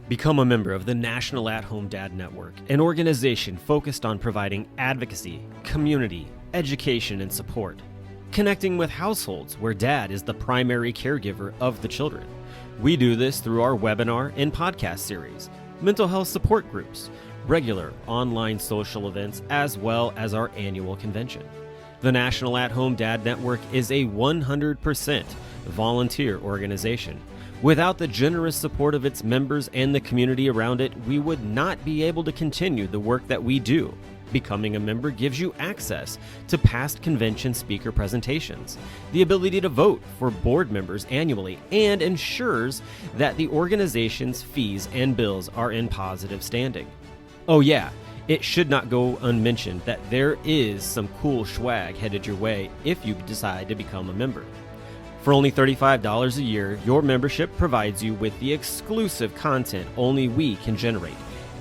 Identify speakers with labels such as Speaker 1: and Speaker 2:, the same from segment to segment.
Speaker 1: Become a member of the National At-Home Dad Network, an organization focused on providing advocacy, community, education, and support. Connecting with households where dad is the primary caregiver of the children. We do this through our webinar and podcast series, mental health support groups, regular online social events, as well as our annual convention. The National At-Home Dad Network is a 100% volunteer organization. Without the generous support of its members and the community around it, we would not be able to continue the work that we do. Becoming a member gives you access to past convention speaker presentations, the ability to vote for board members annually, and ensures that the organization's fees and bills are in positive standing. Oh yeah, it should not go unmentioned that there is some cool swag headed your way if you decide to become a member. For only $35 a year, your membership provides you with the exclusive content only we can generate,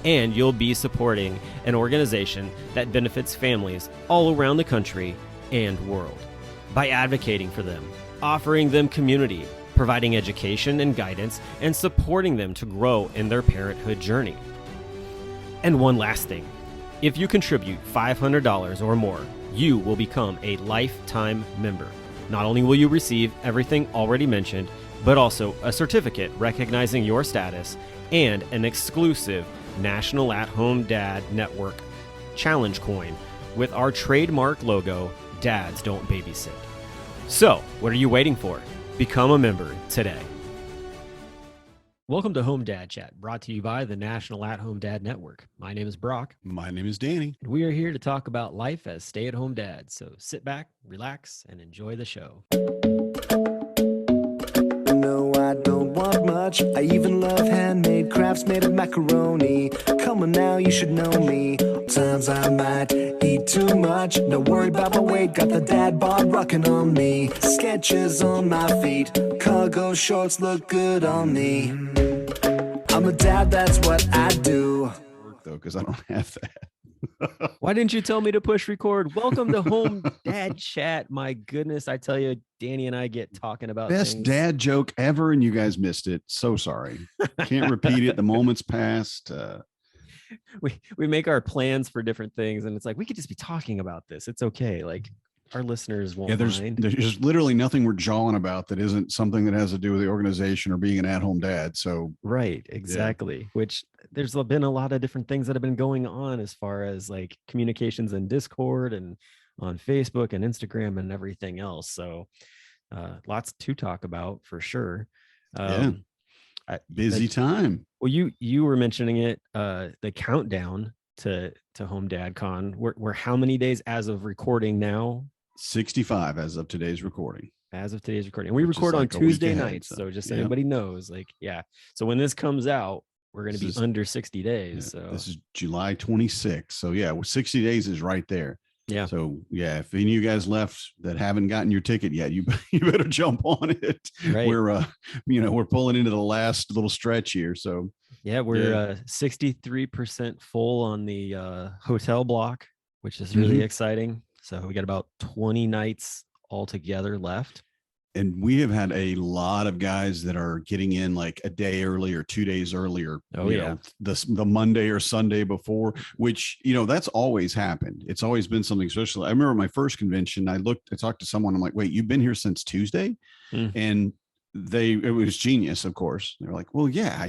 Speaker 1: and you'll be supporting an organization that benefits families all around the country and world. By advocating for them, offering them community, providing education and guidance, and supporting them to grow in their parenthood journey. And one last thing, if you contribute $500 or more, you will become a lifetime member. Not only will you receive everything already mentioned, but also a certificate recognizing your status and an exclusive National At-Home Dad Network challenge coin with our trademark logo, Dads Don't Babysit. So, what are you waiting for? Become a member today. Welcome to Home Dad Chat, brought to you by the National At-Home Dad Network. My name is Brock.
Speaker 2: My name is Danny.
Speaker 1: And we are here to talk about life as stay-at-home dads. So sit back, relax, and enjoy the show.
Speaker 3: No, I don't want much. I even love handmade crafts made of macaroni. Come on now, you should know me. Times I might eat too much. No worry about my weight, got the dad bod rocking on me. Sketches on my feet, cargo shorts look good on me. I'm a dad, that's what I do.
Speaker 2: Though, because I don't have that.
Speaker 1: Why didn't you tell me to push record? Welcome to Home Dad Chat. My goodness, I tell you, Danny and I get talking about
Speaker 2: Best
Speaker 1: things.
Speaker 2: dad joke ever, and you guys missed it. So sorry. Can't repeat it. The moment's passed.
Speaker 1: We make our plans for different things, and it's like we could just be talking about this. It's okay. Like our listeners won't mind.
Speaker 2: There's literally nothing we're jawing about that isn't something that has to do with the organization or being an at-home dad. So
Speaker 1: right, exactly. Yeah. Which there's been a lot of different things that have been going on as far as like communications in Discord and on Facebook and Instagram and everything else. So lots to talk about for sure.
Speaker 2: Busy time.
Speaker 1: Well, you were mentioning it, the countdown to HomeDadCon. We're how many days as of recording now?
Speaker 2: 65 as of today's recording.
Speaker 1: As of today's recording. And we record on Tuesday nights. So just so anybody knows, like, yeah. So when this comes out, we're going to be under 60 days. So
Speaker 2: this is July 26th. So yeah, 60 days is right there.
Speaker 1: Yeah.
Speaker 2: So yeah, if any of you guys left that haven't gotten your ticket yet, you better jump on it.
Speaker 1: Right.
Speaker 2: We're pulling into the last little stretch here. So
Speaker 1: yeah, we're 63% full on the hotel block, which is really exciting. So we got about 20 nights altogether left.
Speaker 2: And we have had a lot of guys that are getting in like a day early or 2 days earlier.
Speaker 1: Oh, yeah.
Speaker 2: The Monday or Sunday before, which, that's always happened. It's always been something special. I remember my first convention, I talked to someone. I'm like, wait, you've been here since Tuesday? And it was genius, of course. They're like, well, yeah,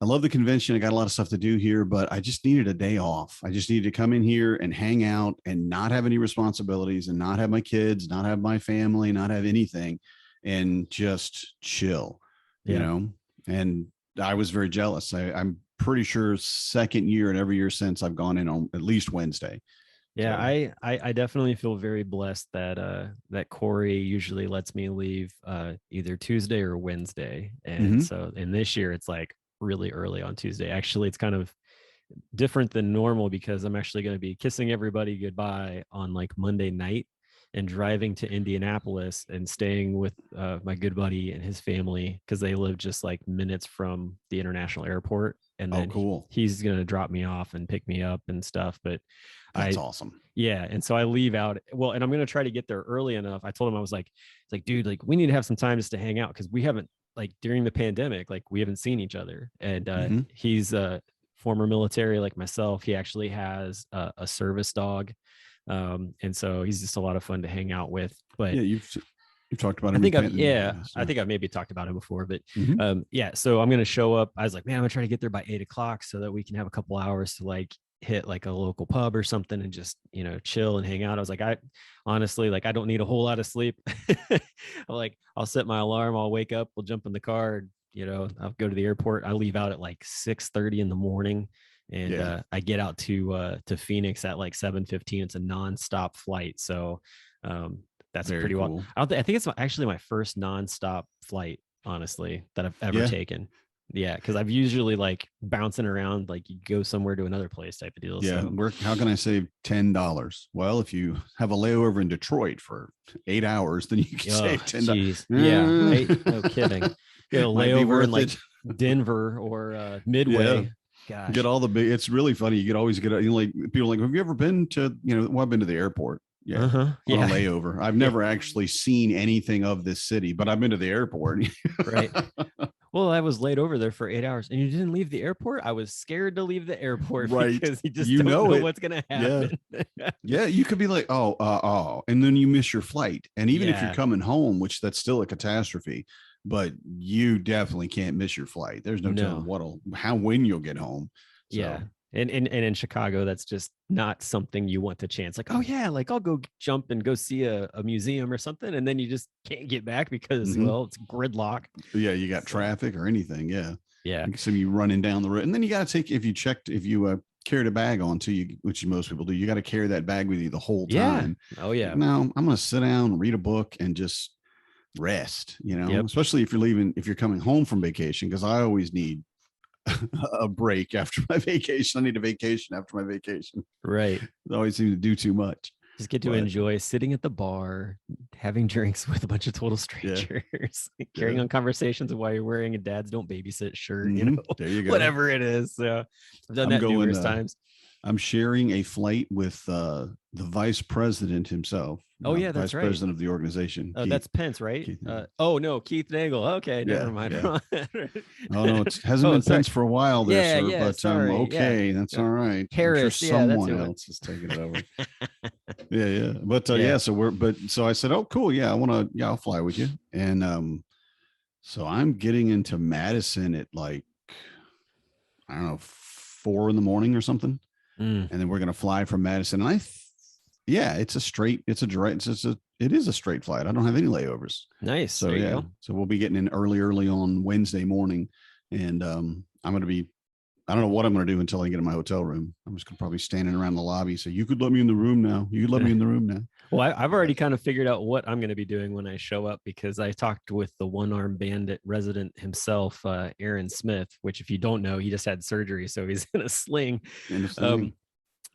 Speaker 2: I love the convention. I got a lot of stuff to do here, but I just needed a day off. I just needed to come in here and hang out and not have any responsibilities and not have my kids, not have my family, not have anything, and just chill, and I was very jealous. I'm pretty sure second year and every year since I've gone in on at least Wednesday.
Speaker 1: Yeah, so. I definitely feel very blessed that Corey usually lets me leave either Tuesday or Wednesday. And so in this year, it's like really early on Tuesday. Actually, it's kind of different than normal because I'm actually going to be kissing everybody goodbye on like Monday night and driving to Indianapolis and staying with my good buddy and his family because they live just like minutes from the international airport. And then he's going to drop me off and pick me up and stuff. But
Speaker 2: that's awesome.
Speaker 1: Yeah. And so I leave out. Well, and I'm going to try to get there early enough. I told him, I was like, dude, like we need to have some time just to hang out because we haven't like during the pandemic, like we haven't seen each other, and
Speaker 2: Mhm.
Speaker 1: he's former military like myself. He actually has a service dog, and so he's just a lot of fun to hang out with. But
Speaker 2: Yeah, you've talked about
Speaker 1: I
Speaker 2: him in
Speaker 1: think
Speaker 2: the
Speaker 1: I've
Speaker 2: in the
Speaker 1: yeah,
Speaker 2: past,
Speaker 1: I think I've maybe talked about him before, but
Speaker 2: Mhm.
Speaker 1: yeah. So I'm gonna show up. I was like, man, I'm gonna try to get there by 8 o'clock so that we can have a couple hours to like hit like a local pub or something and just chill and hang out. I was like, I honestly like I don't need a whole lot of sleep. I'm like, I'll set my alarm, I'll wake up, we'll jump in the car, I'll go to the airport. I leave out at like 6:30 in the morning, and
Speaker 2: Yeah.
Speaker 1: I get out to Phoenix at like 7:15. It's a nonstop flight, so um that's
Speaker 2: Very
Speaker 1: pretty well.
Speaker 2: cool.
Speaker 1: I think it's actually my first nonstop flight, honestly, that I've ever
Speaker 2: Yeah.
Speaker 1: taken. Yeah, because I've usually like bouncing around, like you go somewhere to another place type of deal.
Speaker 2: Yeah.
Speaker 1: So
Speaker 2: How can I save $10? Well, if you have a layover in Detroit for 8 hours, then you can
Speaker 1: oh,
Speaker 2: save $10.
Speaker 1: jeez, yeah, right. No kidding. You know,
Speaker 2: Might be
Speaker 1: layover in
Speaker 2: worth
Speaker 1: like
Speaker 2: it.
Speaker 1: Denver or
Speaker 2: Yeah.
Speaker 1: Midway. Gosh.
Speaker 2: Get all the big. It's really funny. You could always get like people are like, have you ever been to well, I've been to the airport. Yeah.
Speaker 1: Uh-huh.
Speaker 2: On
Speaker 1: Yeah.
Speaker 2: a layover. I've never actually seen anything of this city, but I've been to the airport.
Speaker 1: Right. Well, I was laid over there for 8 hours, and you didn't leave the airport. I was scared to leave the airport
Speaker 2: Right.
Speaker 1: because you just
Speaker 2: You
Speaker 1: don't
Speaker 2: know
Speaker 1: know
Speaker 2: it.
Speaker 1: what's gonna happen.
Speaker 2: Yeah, you could be like, and then you miss your flight. And even if you're
Speaker 1: Yeah.
Speaker 2: coming home, which that's still a catastrophe, but you definitely can't miss your flight. There's no telling when you'll get home. So,
Speaker 1: Yeah. And in Chicago, that's just not something you want to chance. Like, oh yeah, like I'll go jump and go see a museum or something, and then you just can't get back because well, it's gridlock.
Speaker 2: yeah, you got traffic or anything. Yeah.
Speaker 1: Yeah.
Speaker 2: So you running down the road, and then you got to take if you carried a bag on to you, which most people do, you got to carry that bag with you the whole time.
Speaker 1: Oh yeah.
Speaker 2: No, I'm going to sit down, read a book, and just rest. Especially if you're coming home from vacation, because I always need a break after my vacation. I need a vacation after my vacation.
Speaker 1: Right.
Speaker 2: I always seem to do too much.
Speaker 1: Just get to enjoy sitting at the bar, having drinks with a bunch of total strangers, carrying on conversations while you're wearing a dads don't babysit shirt,
Speaker 2: There you go.
Speaker 1: Whatever it is. So I've done that numerous times.
Speaker 2: I'm sharing a flight with the vice president himself.
Speaker 1: Oh yeah, that's
Speaker 2: vice
Speaker 1: right.
Speaker 2: President of the organization.
Speaker 1: That's Pence, right? Keith Nagel. Okay, never mind.
Speaker 2: Yeah. Oh no, it hasn't been Pence for a while there, sir.
Speaker 1: Yeah,
Speaker 2: but
Speaker 1: sorry.
Speaker 2: Okay, that's all right.
Speaker 1: Harris,
Speaker 2: I'm sure someone else is taking it over. yeah. But so I said, oh cool, yeah, I'll fly with you. And so I'm getting into Madison at like I don't know 4 a.m. or something. And then we're going to fly from Madison. And it is a straight flight. I don't have any layovers.
Speaker 1: Nice.
Speaker 2: So yeah. So we'll be getting in early on Wednesday morning. And I'm going to be, I don't know what I'm going to do until I get in my hotel room. I'm just going to probably standing around the lobby. So you could let me in the room now. Well,
Speaker 1: I've already kind of figured out what I'm going to be doing when I show up, because I talked with the one-armed bandit resident himself, Aaron Smith, which if you don't know, he just had surgery. So he's in a sling.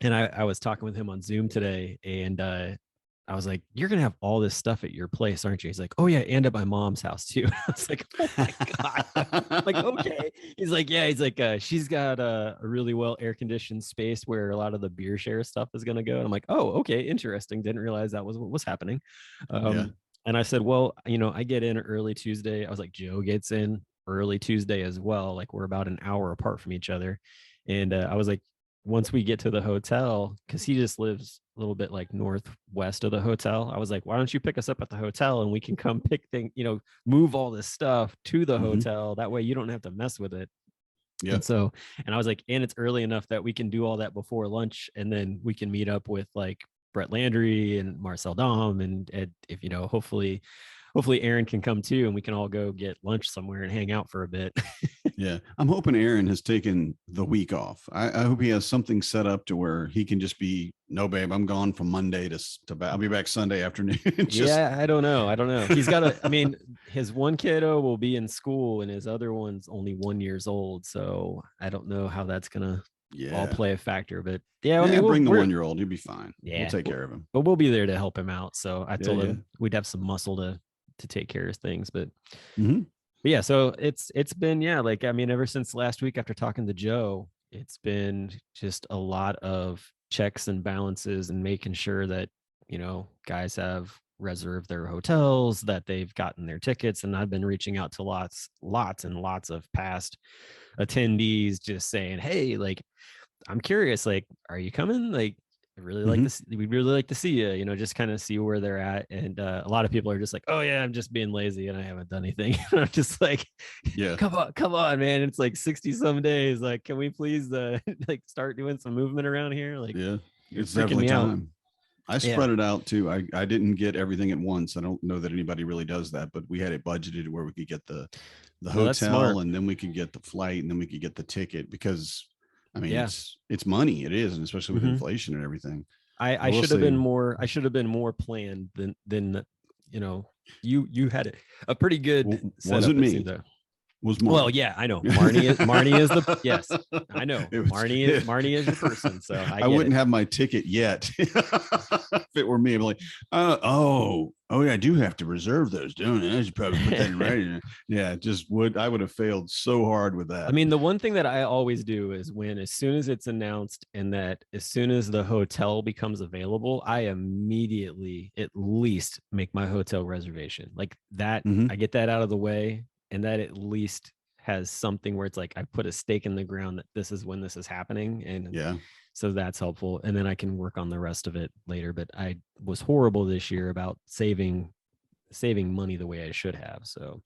Speaker 1: And I was talking with him on Zoom today, and I was like, you're going to have all this stuff at your place, aren't you? He's like, oh yeah. And at my mom's house too. I was like, oh my God. I'm like, okay. He's like, yeah. He's like, she's got a really well air-conditioned space where a lot of the beer share stuff is going to go. And I'm like, oh, okay. Interesting. Didn't realize that was what was happening. And I said, well, I get in early Tuesday. I was like, Joe gets in early Tuesday as well. Like we're about an hour apart from each other. And I was like, once we get to the hotel, because he just lives a little bit like northwest of the hotel, I was like, why don't you pick us up at the hotel and we can come pick move all this stuff to the hotel. That way you don't have to mess with it. Yeah. And I was like, and it's early enough that we can do all that before lunch. And then we can meet up with like Brett Landry and Marcel Dom. And if, hopefully Aaron can come too, and we can all go get lunch somewhere and hang out for a bit.
Speaker 2: Yeah. I'm hoping Aaron has taken the week off. I hope he has something set up to where he can just be, no, babe, I'm gone from Monday to I'll be back Sunday afternoon.
Speaker 1: I don't know. He's got his one kiddo will be in school and his other one's only 1 year old. So I don't know how that's going to all play a factor, but
Speaker 2: bring the 1 year old. You'll be fine.
Speaker 1: Yeah.
Speaker 2: We'll take care of him.
Speaker 1: But we'll be there to help him out. So I told him we'd have some muscle to take care of things, but yeah, so it's been, ever since last week after talking to Joe, it's been just a lot of checks and balances and making sure that, guys have reserved their hotels, that they've gotten their tickets. And I've been reaching out to lots and lots of past attendees, just saying, hey, like, I'm curious, like, are you coming? Like, I really like this. We'd really like to see you, just kind of see where they're at. And a lot of people are just like, oh yeah, I'm just being lazy and I haven't done anything. I'm just like,
Speaker 2: yeah,
Speaker 1: come on, man. It's like 60 some days. Like, can we please like start doing some movement around here? Like,
Speaker 2: yeah,
Speaker 1: you're
Speaker 2: it's
Speaker 1: freaking
Speaker 2: definitely
Speaker 1: me out.
Speaker 2: time. I spread it out too. I didn't get everything at once. I don't know that anybody really does that, but we had it budgeted where we could get the hotel, and then we could get the flight, and then we could get the ticket, because I mean, it's money. It is, and especially with inflation and everything.
Speaker 1: I should have been more planned than you had a pretty good setup.
Speaker 2: Wasn't me. Was Marnie.
Speaker 1: Well, yeah, I know. Marnie is the yes, I know. Marnie is your person. So I
Speaker 2: wouldn't have my ticket yet. If it were me, I'd be like, oh yeah, I do have to reserve those, don't I? I should probably put that in writing. Yeah, I would have failed so hard with that.
Speaker 1: I mean, the one thing that I always do is as soon as it's announced and that as soon as the hotel becomes available, I immediately at least make my hotel reservation. Like that, I get that out of the way. And that at least has something where it's like I put a stake in the ground that this is when this is happening. And so that's helpful. And then I can work on the rest of it later. But I was horrible this year about saving money the way I should have. So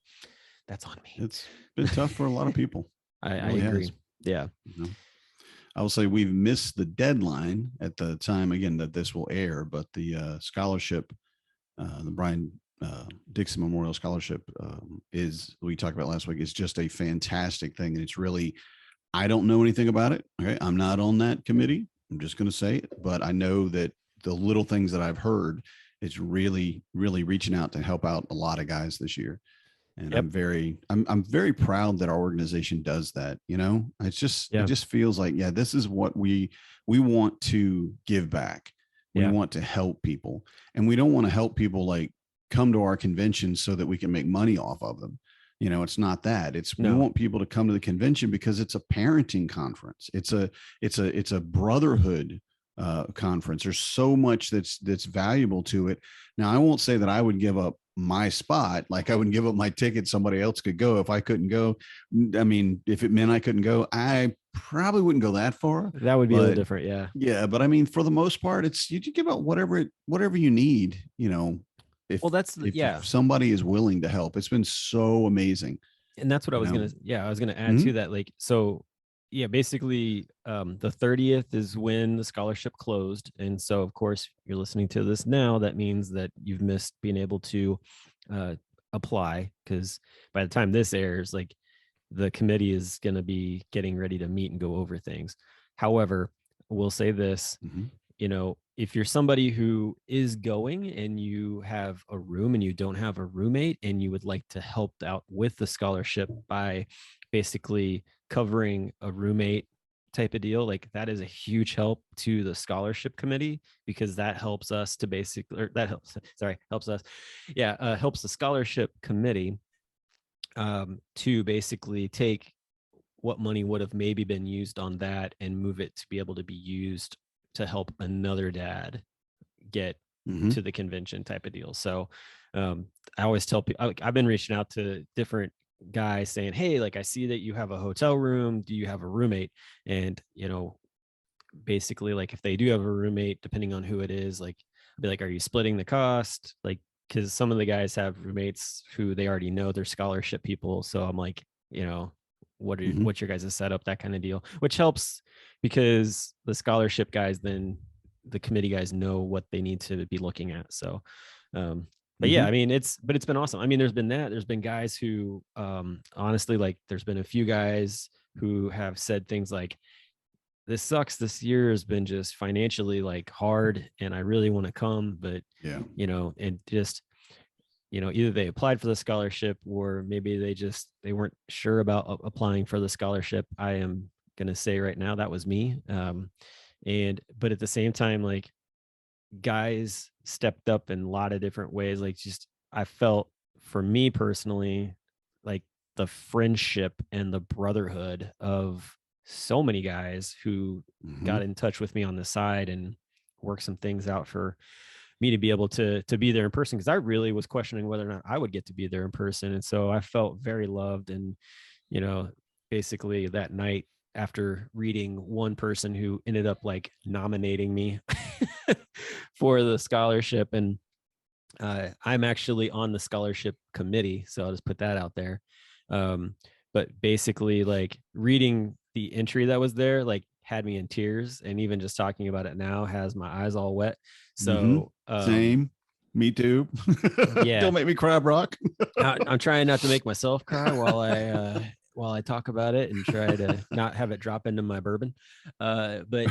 Speaker 1: that's on me.
Speaker 2: It's been tough for a lot of people.
Speaker 1: I agree. Yeah.
Speaker 2: I will say we've missed the deadline at the time again that this will air, but the scholarship, the Brian Dixon Memorial Scholarship we talked about last week, is just a fantastic thing. And it's really, I don't know anything about it. Okay. I'm not on that committee. I'm just going to say it, but I know that the little things that I've heard, it's really, really reaching out to help out a lot of guys this year. And I'm very proud that our organization does that. It's just, it just feels like, this is what we want to give back. We want to help people, and we don't want to help people like come to our convention so that we can make money off of them. It's not that. We want people to come to the convention because it's a parenting conference. It's a brotherhood conference. There's so much that's valuable to it. Now, I won't say that I would give up my spot. Like I wouldn't give up my ticket. Somebody else could go if I couldn't go. I mean, if it meant I couldn't go, I probably wouldn't go that far.
Speaker 1: That would be a little different. Yeah.
Speaker 2: Yeah. But I mean, for the most part, it's, you give out whatever you need, if somebody is willing to help. It's been so amazing.
Speaker 1: And that's what I was going to add to that. Like, so basically the 30th is when the scholarship closed. And so of course you're listening to this now, that means that you've missed being able to apply, because by the time this airs, like the committee is going to be getting ready to meet and go over things. However, we'll say this, if you're somebody who is going and you have a room and you don't have a roommate and you would like to help out with the scholarship by basically covering a roommate type of deal, like that is a huge help to the scholarship committee, because that helps us to helps the scholarship committee to basically take what money would have maybe been used on that and move it to be able to be used to help another dad get to the convention type of deal. So I always tell people, I've been reaching out to different guys saying, hey, like I see that you have a hotel room. Do you have a roommate? And, basically like if they do have a roommate, depending on who it is, like I'll be like, are you splitting the cost? Like, because some of the guys have roommates who they already know they're scholarship people. So I'm like, what's your guys' setup, that kind of deal, which helps because the scholarship guys, then the committee guys know what they need to be looking at. So, but yeah, I mean, it's been awesome. I mean, there's been guys who, honestly, like there's been a few guys who have said things like, this sucks. This year has been just financially like hard and I really want to come, but and just, either they applied for the scholarship or maybe they weren't sure about applying for the scholarship. I am going to say right now, that was me. But at the same time, like guys stepped up in a lot of different ways. Like I felt for me personally, like the friendship and the brotherhood of so many guys who got in touch with me on the side and worked some things out for me to be able to be there in person, because I really was questioning whether or not I would get to be there in person. And so I felt very loved. And, you know, basically that night, after reading one person who ended up like nominating me for the scholarship, and I'm actually on the scholarship committee, so I'll just put that out there. But basically, like reading the entry that was there, like had me in tears, and even just talking about it now has my eyes all wet. So
Speaker 2: same, me too.
Speaker 1: Yeah,
Speaker 2: don't make me cry, Brock.
Speaker 1: I'm trying not to make myself cry while I talk about it, and try to not have it drop into my bourbon. But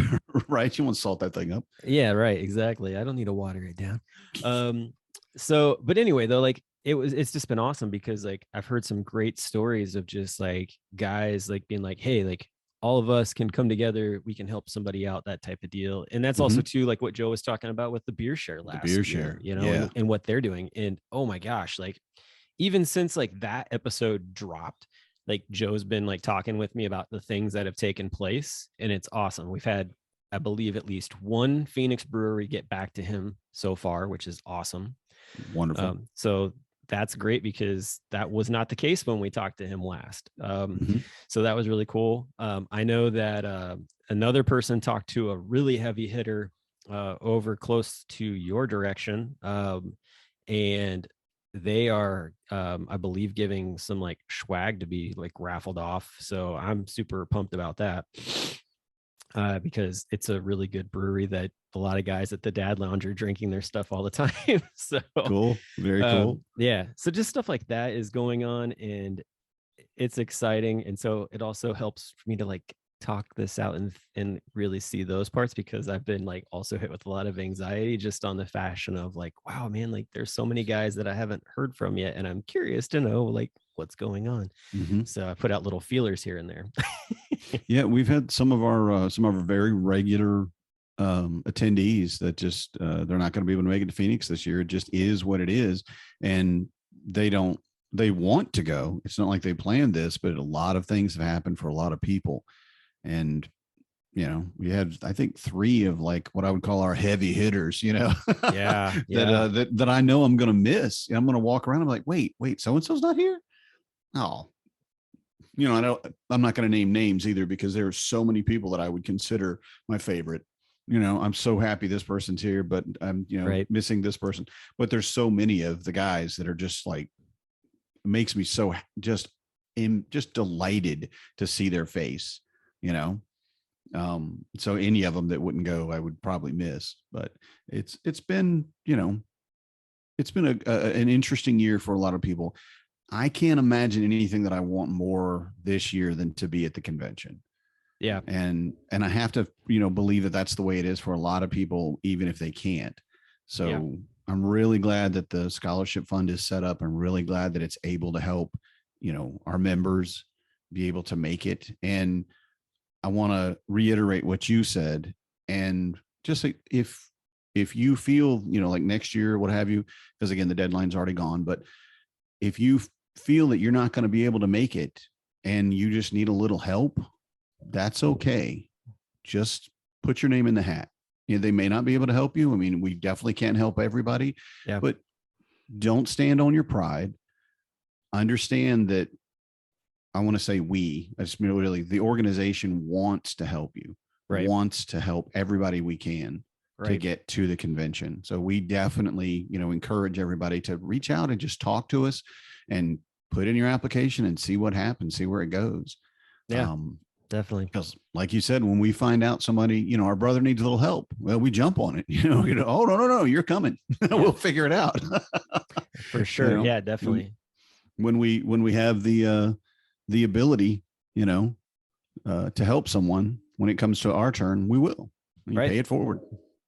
Speaker 2: right, you want to salt that thing up.
Speaker 1: Yeah, right, exactly. I don't need to water it down. So, but anyway, though, like it's just been awesome, because like I've heard some great stories of just like guys like being like, hey, like all of us can come together, we can help somebody out, that type of deal. And that's also too like what Joe was talking about with the beer share last year, you know, and what they're doing. And oh my gosh, like even since like that episode dropped, like Joe's been like talking with me about the things that have taken place, and it's awesome. We've had, I believe, at least one Phoenix brewery get back to him so far, which is awesome.
Speaker 2: Wonderful.
Speaker 1: So that's great, because that was not the case when we talked to him last. So that was really cool. I know that another person talked to a really heavy hitter over close to your direction. And they are, I believe, giving some like swag to be like raffled off. So I'm super pumped about that. Because it's a really good brewery that a lot of guys at the Dad Lounge are drinking their stuff all the time. So
Speaker 2: cool. Very cool.
Speaker 1: Yeah. So just stuff like that is going on, and it's exciting. And so it also helps for me to like talk this out and really see those parts, because I've been like also hit with a lot of anxiety just on the fashion of like, wow, man, like there's so many guys that I haven't heard from yet, and I'm curious to know like what's going on. So I put out little feelers here and there.
Speaker 2: Yeah, we've had some of our very regular attendees that just they're not going to be able to make it to Phoenix this year. It just is what it is, and they want to go. It's not like they planned this, but a lot of things have happened for a lot of people. And you know, we had, I think, 3 of like what I would call our heavy hitters, you know, that I know I'm going to miss. I'm going to walk around. I'm like, wait, so-and-so's not here. Oh, you know, I'm not going to name names either, because there are so many people that I would consider my favorite. You know, I'm so happy this person's here, but I'm, you know, missing this person. But there's so many of the guys that are just like, makes me so just delighted to see their face, you know. So any of them that wouldn't go, I would probably miss. But it's been, you know, it's been an interesting year for a lot of people. I can't imagine anything that I want more this year than to be at the convention.
Speaker 1: Yeah.
Speaker 2: And I have to, you know, believe that that's the way it is for a lot of people, even if they can't. So I'm really glad that the scholarship fund is set up. I'm really glad that it's able to help, you know, our members be able to make it. And I want to reiterate what you said. And just like, if you feel, you know, like next year, what have you, because again, the deadline's already gone, but if you feel that you're not going to be able to make it and you just need a little help, that's okay. Just put your name in the hat. You know, they may not be able to help you. I mean, we definitely can't help everybody, but don't stand on your pride. Understand that, I want to say really, the organization wants to help you, wants to help everybody we can to get to the convention. So we definitely, you know, encourage everybody to reach out and just talk to us and put in your application and see what happens, see where it goes.
Speaker 1: Yeah, definitely.
Speaker 2: Because like you said, when we find out somebody, you know, our brother needs a little help, well, we jump on it, you know, oh, no, you're coming. We'll figure it out.
Speaker 1: For sure. You know, yeah, definitely.
Speaker 2: When we have the ability, you know, to help someone when it comes to our turn, we will. Pay it forward.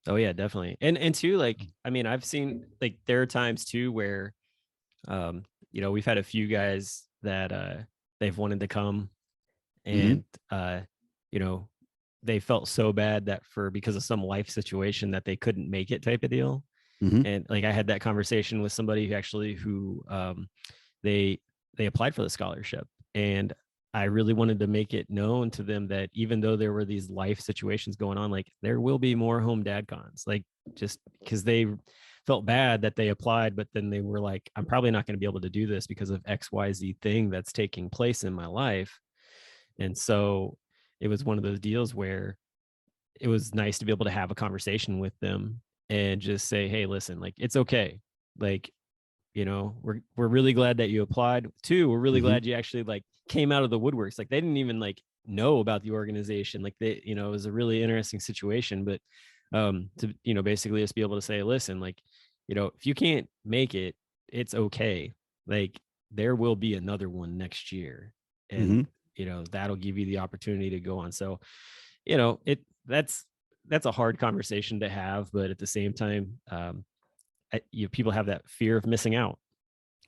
Speaker 1: Oh yeah, definitely. And too, like, I mean, I've seen like there are times too where, you know, we've had a few guys that they've wanted to come, and you know, they felt so bad that because of some life situation that they couldn't make it, type of deal. And like I had that conversation with somebody who they applied for the scholarship, and I really wanted to make it known to them that even though there were these life situations going on, like there will be more HomeDadCons, like just because they felt bad that they applied, but then they were like, I'm probably not going to be able to do this because of XYZ thing that's taking place in my life. And so it was one of those deals where it was nice to be able to have a conversation with them and just say, hey, listen, like, it's okay. Like, you know, we're really glad that you applied. Two, we're really glad you actually like came out of the woodworks. Like, they didn't even like know about the organization. Like, they, you know, it was a really interesting situation, but to, you know, basically just be able to say, listen, like, you know, if you can't make it, it's okay. Like, there will be another one next year. And, you know, that'll give you the opportunity to go on. So, you know, that's a hard conversation to have, but at the same time, people have that fear of missing out.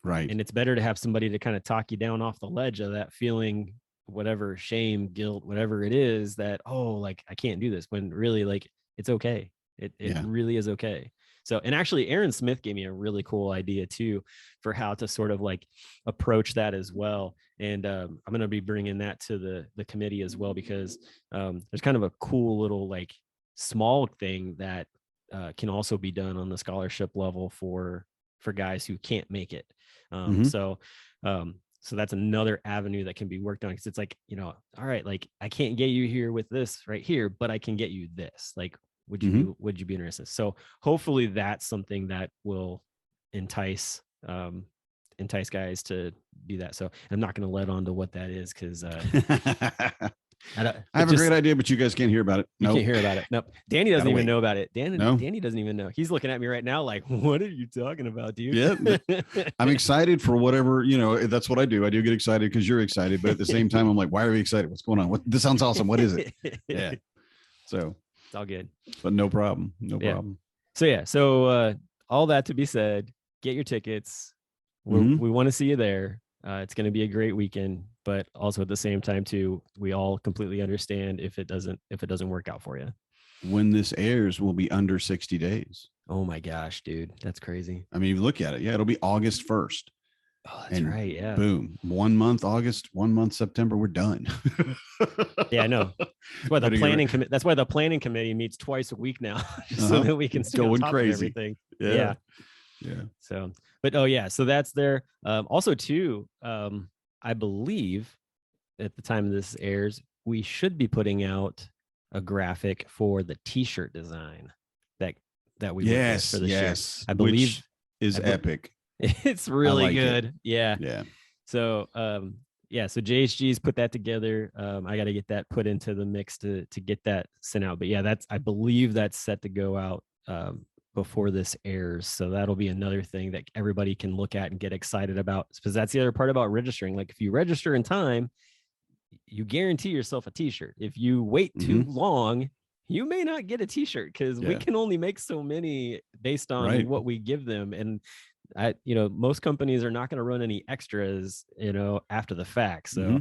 Speaker 2: Right.
Speaker 1: And it's better to have somebody to kind of talk you down off the ledge of that feeling, whatever shame, guilt, whatever it is, that, oh, like, I can't do this, when really, like, it's okay. It really is okay. So, and actually Aaron Smith gave me a really cool idea too, for how to sort of like approach that as well. And I'm going to be bringing that to the committee as well, because there's kind of a cool little like small thing that can also be done on the scholarship level for guys who can't make it. So that's another avenue that can be worked on, because it's like, you know, all right, like, I can't get you here with this right here, but I can get you this. Like, would you be interested? So hopefully that's something that will entice guys to do that. So I'm not going to let on to what that is, because I have
Speaker 2: a great idea, but you guys can't hear about it.
Speaker 1: You can't hear about it. Nope. Danny doesn't even know about it.
Speaker 2: No.
Speaker 1: Danny doesn't even know. He's looking at me right now like, what are you talking about, dude?
Speaker 2: Yeah. I'm excited for whatever, you know, that's what I do. I do get excited because you're excited, but at the same time, I'm like, why are we excited? What's going on? This sounds awesome. What is it? Yeah. So
Speaker 1: it's all good.
Speaker 2: But no problem. No problem.
Speaker 1: So all that to be said, get your tickets. We want to see you there. It's going to be a great weekend, but also at the same time too, we all completely understand if it doesn't work out for you.
Speaker 2: When this airs, will be under 60 days.
Speaker 1: Oh my gosh, dude. That's crazy.
Speaker 2: I mean, you look at it. Yeah. It'll be August 1st.
Speaker 1: Oh, that's right. Yeah.
Speaker 2: Boom. 1 month, August, 1 month, September. We're done.
Speaker 1: Yeah, I know. That's why the planning committee meets twice a week now, so that we can still
Speaker 2: going
Speaker 1: top
Speaker 2: crazy.
Speaker 1: Everything.
Speaker 2: Yeah.
Speaker 1: So, but so that's there. Also too, I believe at the time this airs, we should be putting out a graphic for the T-shirt design that we for this year. I believe
Speaker 2: which is epic.
Speaker 1: It's really good.
Speaker 2: Yeah.
Speaker 1: So so JHG's put that together. I got to get that put into the mix to get that sent out. But yeah, I believe that's set to go out before this airs. So that'll be another thing that everybody can look at and get excited about, because that's the other part about registering. Like, if you register in time, you guarantee yourself a T-shirt. If you wait too long, you may not get a T-shirt, because we can only make so many based on what we give them. And most companies are not going to run any extras, after the fact. So,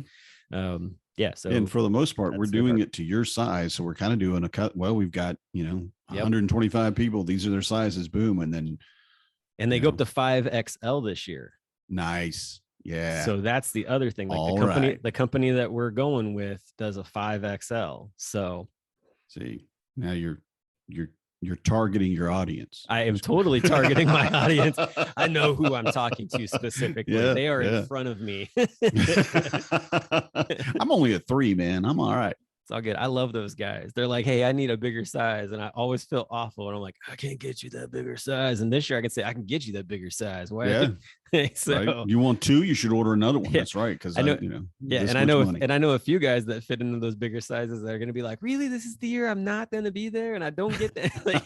Speaker 1: so,
Speaker 2: and for the most part, we're doing it to your size. So we're kind of doing a cut. Well, we've got, 125 people. These are their sizes. Boom. And
Speaker 1: they go up to 5XL this year.
Speaker 2: Nice. Yeah.
Speaker 1: So that's the other thing. Like the company that we're going with does a 5XL. So
Speaker 2: see, now you're targeting your audience.
Speaker 1: I am totally targeting my audience. I know who I'm talking to specifically. They are in front of me.
Speaker 2: I'm only a 3, man. I'm all right.
Speaker 1: It's all good. I love those guys. They're like, hey, I need a bigger size. And I always feel awful. And I'm like, I can't get you that bigger size. And this year I can say, I can get you that bigger size. Why?
Speaker 2: Yeah. So right. You want 2, you should order another one. That's right. Cause
Speaker 1: I know, and I know a few guys that fit into those bigger sizes that are going to be like, really, this is the year I'm not going to be there. And I don't get that. Like,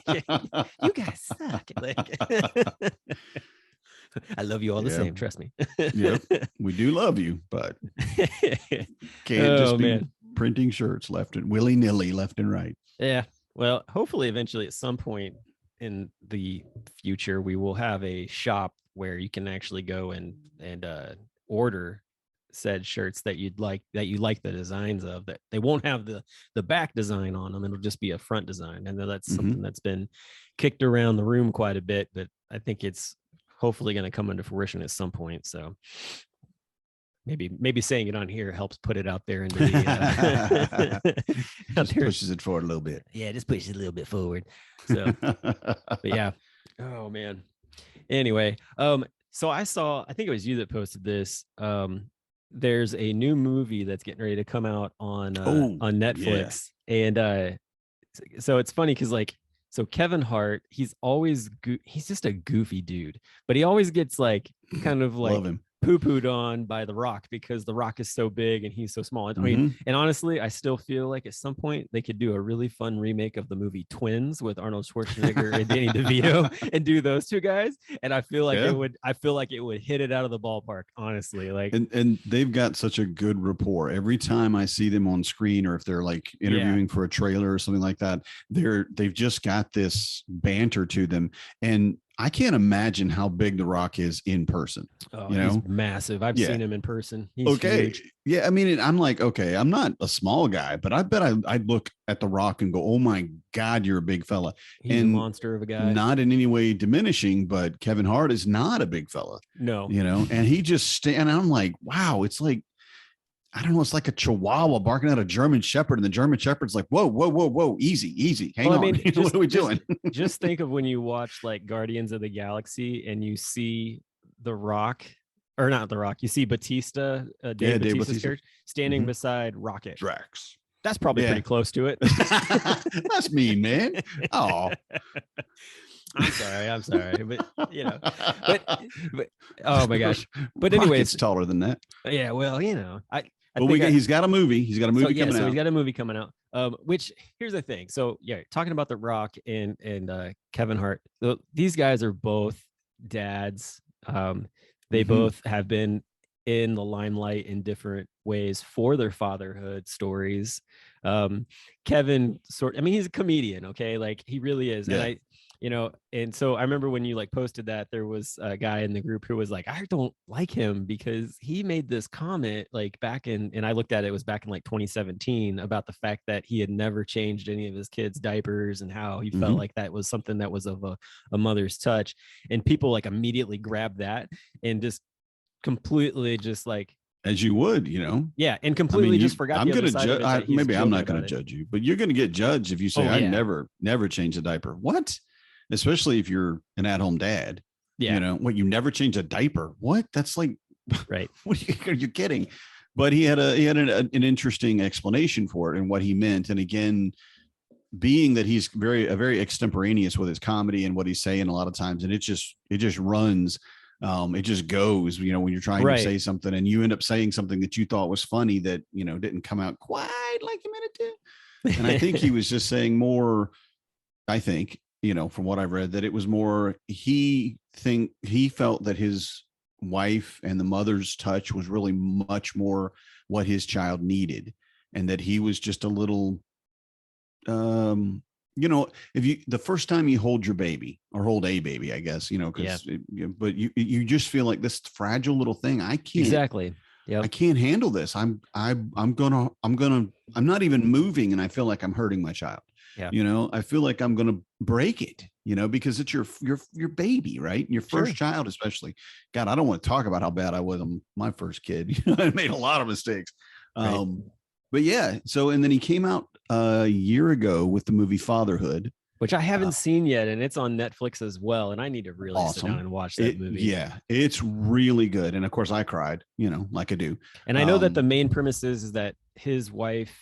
Speaker 1: you guys suck. Like, I love you all the same. Trust me.
Speaker 2: Yep. We do love you, but can't just be printing shirts willy-nilly left and right.
Speaker 1: Yeah. Well, hopefully eventually at some point in the future, we will have a shop where you can actually go and order said shirts that you like the designs of, that they won't have the back design on them. It'll just be a front design. I know that's something that's been kicked around the room quite a bit, but I think it's hopefully going to come into fruition at some point. So maybe saying it on here helps put it out there into the
Speaker 2: just pushes it forward a little bit.
Speaker 1: Yeah, just pushes it a little bit forward. So, but yeah. Oh man. Anyway, so I think it was you that posted this. There's a new movie that's getting ready to come out
Speaker 2: Oh,
Speaker 1: on
Speaker 2: yeah.
Speaker 1: Netflix. And so it's funny because like so Kevin Hart, he's just a goofy dude, but he always gets like kind of
Speaker 2: Love
Speaker 1: like
Speaker 2: him.
Speaker 1: poo-pooed on by The Rock because The Rock is so big and he's so small. I mean,
Speaker 2: Hmm.
Speaker 1: and honestly, I still feel like at some point they could do a really fun remake of the movie Twins with Arnold Schwarzenegger and Danny DeVito and do those two guys. And
Speaker 2: Yeah.
Speaker 1: I feel like it would hit it out of the ballpark, honestly. Like,
Speaker 2: And they've got such a good rapport. Every time I see them on screen, or if they're like
Speaker 1: yeah,
Speaker 2: interviewing for a trailer or something like that, they've just got this banter to them. And I can't imagine how big The Rock is in person.
Speaker 1: oh,
Speaker 2: You
Speaker 1: he's
Speaker 2: know?
Speaker 1: massive. I've
Speaker 2: Yeah.
Speaker 1: seen him in person. He's
Speaker 2: Okay.
Speaker 1: huge.
Speaker 2: Yeah. I mean, I'm like, okay, I'm not a small guy, but I bet I'd look at The Rock and go, oh my God, you're a big fella.
Speaker 1: He's a
Speaker 2: And
Speaker 1: monster of a guy.
Speaker 2: not in any way diminishing, but Kevin Hart is not a big fella,
Speaker 1: No.
Speaker 2: and he just and I'm like, wow, it's like, I don't know, it's like a chihuahua barking at a German shepherd, and the German shepherd's like, whoa, whoa, whoa, whoa, easy, hang
Speaker 1: Well, I
Speaker 2: on.
Speaker 1: mean,
Speaker 2: What are we doing?
Speaker 1: just think of when you watch like Guardians of the Galaxy and you see The Rock, or not The Rock, you see Batista, Dave
Speaker 2: Dave
Speaker 1: Batista's
Speaker 2: Bautista.
Speaker 1: character, standing
Speaker 2: Mhm.
Speaker 1: beside Rocket.
Speaker 2: Drax.
Speaker 1: That's probably
Speaker 2: Yeah.
Speaker 1: pretty close to it.
Speaker 2: That's mean, man. Oh,
Speaker 1: I'm sorry, but you know, but oh my gosh. But anyways,
Speaker 2: Rocket's taller than that.
Speaker 1: yeah, well, you know, I
Speaker 2: Well,
Speaker 1: think
Speaker 2: he's got a movie. He's got a movie coming
Speaker 1: so
Speaker 2: out.
Speaker 1: he's got a movie coming out. Which here's the thing. So yeah, talking about The Rock and Kevin Hart, these guys are both dads. They
Speaker 2: Mhm.
Speaker 1: both have been in the limelight in different ways for their fatherhood stories. Kevin I mean, he's a comedian, okay? Like he really is.
Speaker 2: Yeah.
Speaker 1: And and so I remember when you like posted that, there was a guy in the group who was like, I don't like him because he made this comment like and I looked at it was back in like 2017 about the fact that he had never changed any of his kids' diapers and how he felt
Speaker 2: Mhm.
Speaker 1: like that was something that was of a mother's touch. And people like immediately grabbed that and just completely just like,
Speaker 2: As you would,
Speaker 1: yeah, and
Speaker 2: I
Speaker 1: completely
Speaker 2: mean,
Speaker 1: just forgot
Speaker 2: I'm
Speaker 1: the
Speaker 2: going
Speaker 1: other
Speaker 2: to
Speaker 1: side of
Speaker 2: judge.
Speaker 1: it, that he's
Speaker 2: Maybe I'm not
Speaker 1: joking
Speaker 2: going to
Speaker 1: about it.
Speaker 2: judge you, but you're going to get judged if you say,
Speaker 1: Oh,
Speaker 2: I
Speaker 1: yeah.
Speaker 2: never changed a diaper. What? Especially if you're an at-home dad.
Speaker 1: Yeah.
Speaker 2: What, you never change a diaper? What? That's like,
Speaker 1: Right.
Speaker 2: what are you kidding? But he had an interesting explanation for it and what he meant. And again, being that he's very extemporaneous with his comedy and what he's saying a lot of times, and it just runs. It just goes, when you're trying to say something and you end up saying something that you thought was funny that, didn't come out quite like you meant it to. And I think he was just saying more, I think, from what I've read, that it was more, he felt that his wife and the mother's touch was really much more what his child needed. And that he was just a little, if you, the first time you hold your baby or hold a baby, I guess, but you just feel like this fragile little thing. I can't,
Speaker 1: Exactly. Yeah.
Speaker 2: I can't handle this. I'm not even moving. And I feel like I'm hurting my child.
Speaker 1: Yeah.
Speaker 2: I feel like I'm going to break it, because it's your baby, right? Your first child, especially. God, I don't want to talk about how bad I was on my first kid. I made a lot of mistakes.
Speaker 1: Right.
Speaker 2: But yeah, so, and then he came out a year ago with the movie Fatherhood,
Speaker 1: which I haven't seen yet, and it's on Netflix as well. And I need to really sit down and watch that movie.
Speaker 2: Yeah, it's really good. And of course, I cried, like I do.
Speaker 1: And I know that the main premise is that his wife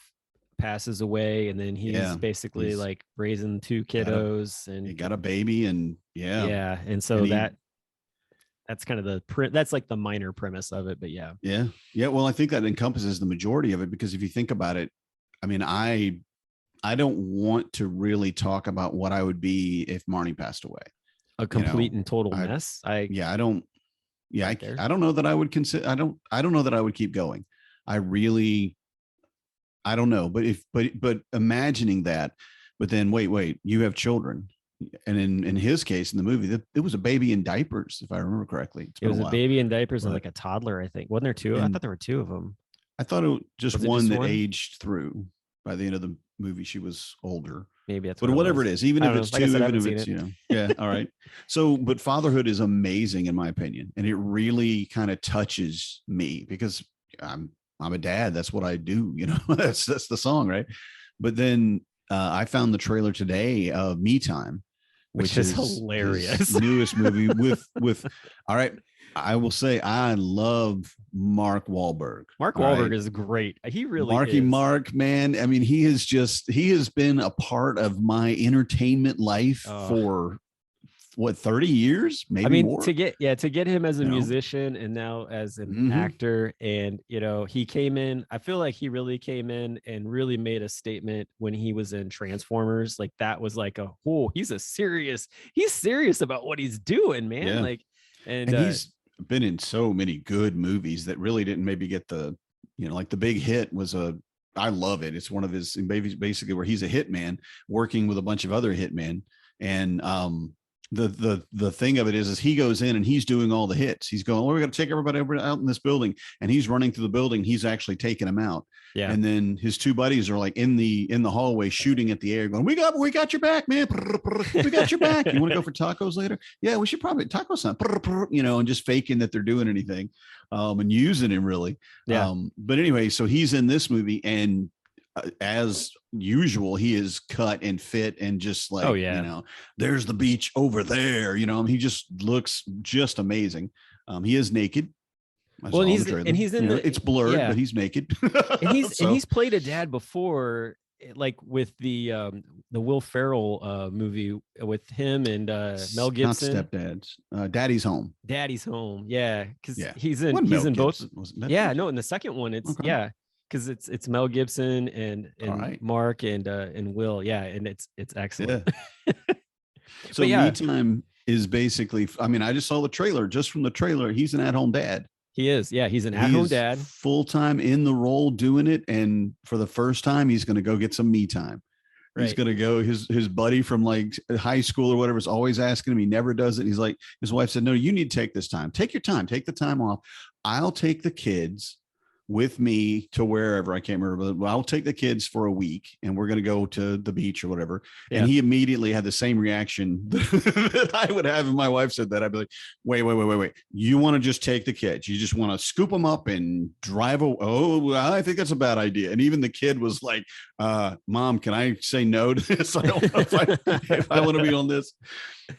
Speaker 1: passes away, and then he's basically like raising two kiddos, and
Speaker 2: he got a baby, and
Speaker 1: yeah, and so that's kind of that's like the minor premise of it, but yeah.
Speaker 2: Well, I think that encompasses the majority of it, because if you think about it, I mean, I don't want to really talk about what I would be if Marnie passed away.
Speaker 1: A complete and total mess. I don't
Speaker 2: know that I would consider. I don't know that I would keep going. I don't know, but imagining that, but then wait, you have children. And in his case, in the movie, it was a baby in diapers, if I remember correctly.
Speaker 1: It was a baby in diapers and like a toddler, I think. Wasn't there two? I thought there were two of them.
Speaker 2: I thought it was just one that aged through. By the end of the movie, she was older.
Speaker 1: Maybe that's
Speaker 2: but whatever it is, even if it's two, even if it's, yeah. All right. So, but Fatherhood is amazing in my opinion. And it really kind of touches me because I'm a dad. That's what I do. That's the song. Right. But then I found the trailer today of Me Time,
Speaker 1: which is hilarious.
Speaker 2: His newest movie with all right. I will say I love Mark Wahlberg.
Speaker 1: Mark Wahlberg is great. He really
Speaker 2: Marky
Speaker 1: is.
Speaker 2: Mark, man. I mean, he has been a part of my entertainment life for what, 30 years, maybe more.
Speaker 1: to get him as a musician and now as an actor, and he came in, I feel like he really came in and really made a statement when he was in Transformers. Like that was like he's serious about what he's doing, man.
Speaker 2: Yeah.
Speaker 1: Like and
Speaker 2: he's been in so many good movies that really didn't maybe get the, like The Big Hit was I love it. It's one of his basically where he's a hitman working with a bunch of other hitmen. And the thing of it is he goes in and he's doing all the hits. He's going, we're going to take everybody out in this building, and he's running through the building. He's actually taking them out. Yeah. And then his two buddies are like in the hallway shooting at the air going, we got your back, man. We got your back. You want to go for tacos later? Yeah, we should probably tacos, and just faking that they're doing anything, and using him really.
Speaker 1: Yeah.
Speaker 2: But anyway, so he's in this movie, and as usual, he is cut and fit and just like, there's the beach over there, he just looks just amazing. He is naked.
Speaker 1: Well, and he's in
Speaker 2: it's blurred, but he's naked.
Speaker 1: and he's played a dad before, like with the Will Ferrell movie with him and Mel Gibson.
Speaker 2: Not Stepdads. Daddy's Home.
Speaker 1: Yeah, because he's in both. In the second one it's because it's Mel Gibson and Mark and Will. Yeah, and it's excellent.
Speaker 2: Yeah. So Me Time is basically, I mean, I just saw the trailer. Just from the trailer, he's an at-home dad.
Speaker 1: He is. Yeah, he's an at-home dad. Full-time
Speaker 2: in the role doing it. And for the first time, he's going to go get some me time. Right. He's going to go, his buddy from like high school or whatever is always asking him. He never does it. He's like, his wife said, no, you need to take this time. Take your time. Take the time off. I'll take the kids with me to wherever, I can't remember, but I'll take the kids for a week and we're going to go to the beach or whatever. Yeah. And he immediately had the same reaction that I would have if my wife said that. I'd be like, wait. You want to just take the kids? You just want to scoop them up and drive away? Oh, I think that's a bad idea. And even the kid was like, Mom, can I say no to this? I don't know if I want to be on this.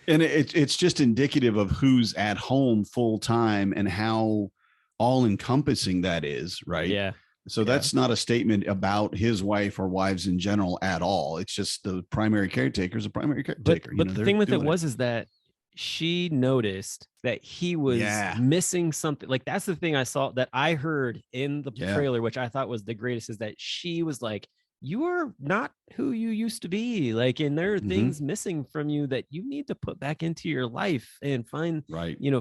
Speaker 2: And it's just indicative of who's at home full time and how all encompassing that is, right?
Speaker 1: Yeah.
Speaker 2: So that's not a statement about his wife or wives in general at all. It's just the primary caretaker is a primary caretaker.
Speaker 1: But the thing with it is that she noticed that he was missing something. Like that's the thing I saw that I heard in the trailer, which I thought was the greatest, is that she was like, you are not who you used to be. Like, and there are things missing from you that you need to put back into your life and find,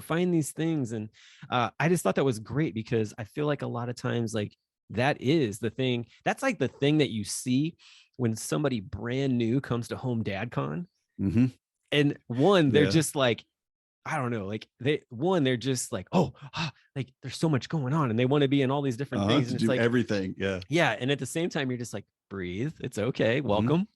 Speaker 1: find these things. And I just thought that was great because I feel like a lot of times, like that is the thing. That's like the thing that you see when somebody brand new comes to HomeDadCon. And they're just like, I don't know, like they're just like, like there's so much going on and they want to be in all these different things. And it's like
Speaker 2: everything.
Speaker 1: Yeah. And at the same time, you're just like, breathe. It's okay. Welcome.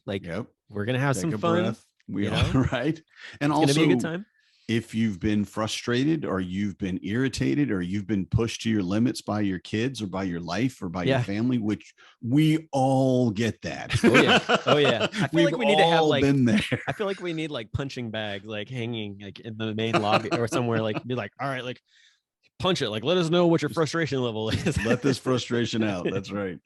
Speaker 1: Like we're going to have some fun.
Speaker 2: Breath. We are right. And
Speaker 1: it's
Speaker 2: also
Speaker 1: gonna be a good time.
Speaker 2: If you've been frustrated or you've been irritated or you've been pushed to your limits by your kids or by your life or by your family, which we all get that.
Speaker 1: Oh yeah. I feel like we need to have like,
Speaker 2: been there.
Speaker 1: I feel like we need like punching bags, like hanging like in the main lobby or somewhere, like be like, all right, like punch it. Like, let us know what your frustration level is.
Speaker 2: Let this frustration out. That's right.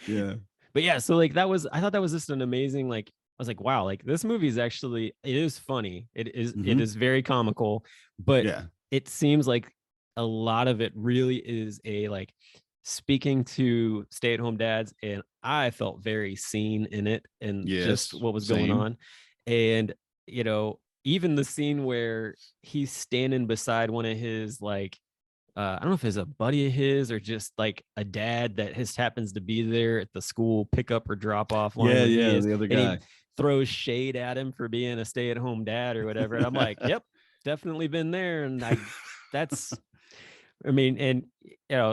Speaker 2: Yeah.
Speaker 1: But yeah, so like I thought that was just an amazing, like, I was like, wow, like this movie is actually, it is funny. It is very comical, but it seems like a lot of it really is a like speaking to stay-at-home dads. And I felt very seen in it and just what was going on. And, even the scene where he's standing beside one of his, like, I don't know if it's a buddy of his or just like a dad that happens to be there at the school pickup or drop off.
Speaker 2: The other guy
Speaker 1: throws shade at him for being a stay-at-home dad or whatever. And I'm like, yep, definitely been there. And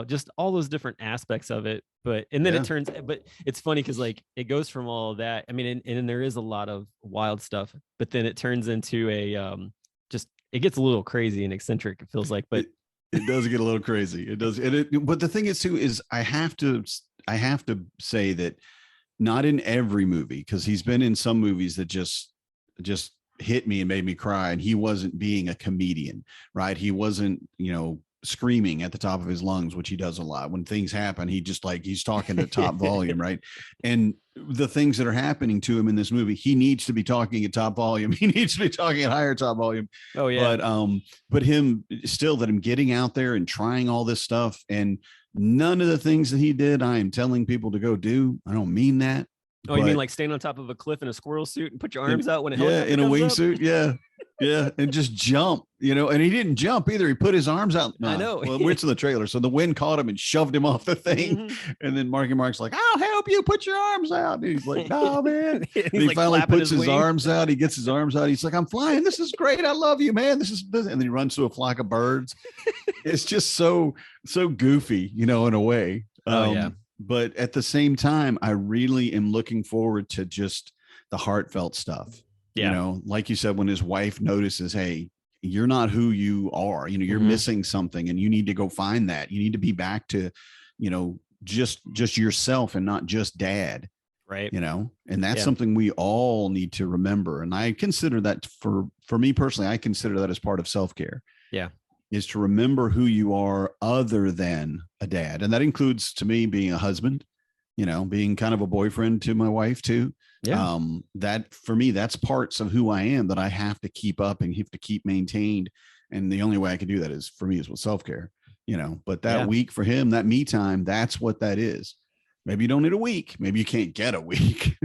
Speaker 1: just all those different aspects of it. But it's funny because like it goes from all of that. I mean, and there is a lot of wild stuff, but then it turns into it gets a little crazy and eccentric, it feels like, but
Speaker 2: it does get a little crazy. It does. But the thing is too, is I have to say that not in every movie, because he's been in some movies that just hit me and made me cry. And he wasn't being a comedian, right? He wasn't, screaming at the top of his lungs, which he does a lot. When things happen, he's talking to top volume, right? And the things that are happening to him in this movie, he needs to be talking at top volume. He needs to be talking at higher top volume.
Speaker 1: Oh yeah.
Speaker 2: But him still, that him getting out there and trying all this stuff, and none of the things that he did, I am telling people to go do. I don't mean that.
Speaker 1: Oh, you mean like stand on top of a cliff in a squirrel suit and put your arms out when a
Speaker 2: helicopter in a wingsuit, yeah, and just jump, and he didn't jump either. He put his arms out.
Speaker 1: I know.
Speaker 2: Well, we're to the trailer, so the wind caught him and shoved him off the thing. And then Marky Mark's like, "I'll help you. Put your arms out." And he's like, "No, man." And he like finally puts his arms out. He gets his arms out. He's like, "I'm flying. This is great. I love you, man. This is." And then he runs to a flock of birds. It's just so goofy, in a way.
Speaker 1: Yeah.
Speaker 2: But at the same time, I really am looking forward to just the heartfelt stuff.
Speaker 1: Yeah.
Speaker 2: Like you said, when his wife notices, hey, you're not who you are, you're missing something, and you need to go find that. You need to be back to, just yourself and not just dad.
Speaker 1: Right.
Speaker 2: And that's something we all need to remember. And I consider that for me personally, I consider that as part of self-care.
Speaker 1: Yeah.
Speaker 2: Is to remember who you are other than a dad. And that includes, to me, being a husband, being kind of a boyfriend to my wife too.
Speaker 1: Yeah.
Speaker 2: That for me, that's parts of who I am that I have to keep up and have to keep maintained. And the only way I can do that is with self-care, but that week for him, that me time, that's what that is. Maybe you don't need a week. Maybe you can't get a week,